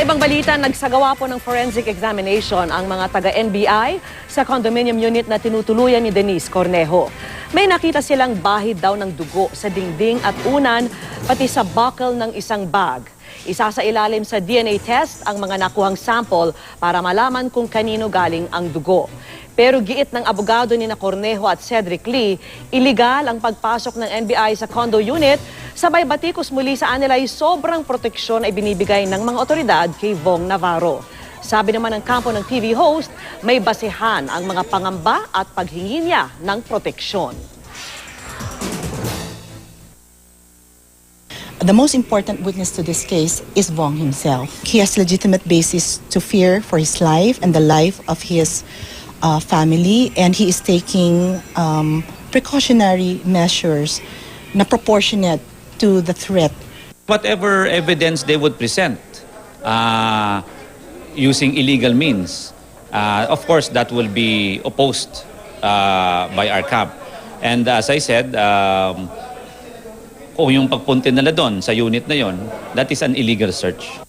ibang balita, nagsagawa po ng forensic examination ang mga taga-NBI sa condominium unit na tinutuluyan ni Denise Cornejo. May nakita silang bahid daw ng dugo sa dingding at unan, pati sa buckle ng isang bag. Isa sa ilalim sa DNA test ang mga nakuhang sample para malaman kung kanino galing ang dugo. Pero giit ng abogado ni Cornejo at Cedric Lee, iligal ang pagpasok ng NBI sa condo unit, sabay batikos muli sa anila ay sobrang proteksyon ay binibigay ng mga otoridad kay Vong Navarro. Sabi naman ng kampo ng TV host, may basehan ang mga pangamba at paghingi niya ng proteksyon. The most important witness to this case is Vong himself. He has legitimate basis to fear for his life and the life of his family, and he is taking precautionary measures na proportionate to the threat. Whatever evidence they would present using illegal means, of course that will be opposed by our camp. And as I said, kung yung pagpunta nila doon sa unit na yon, that is an illegal search.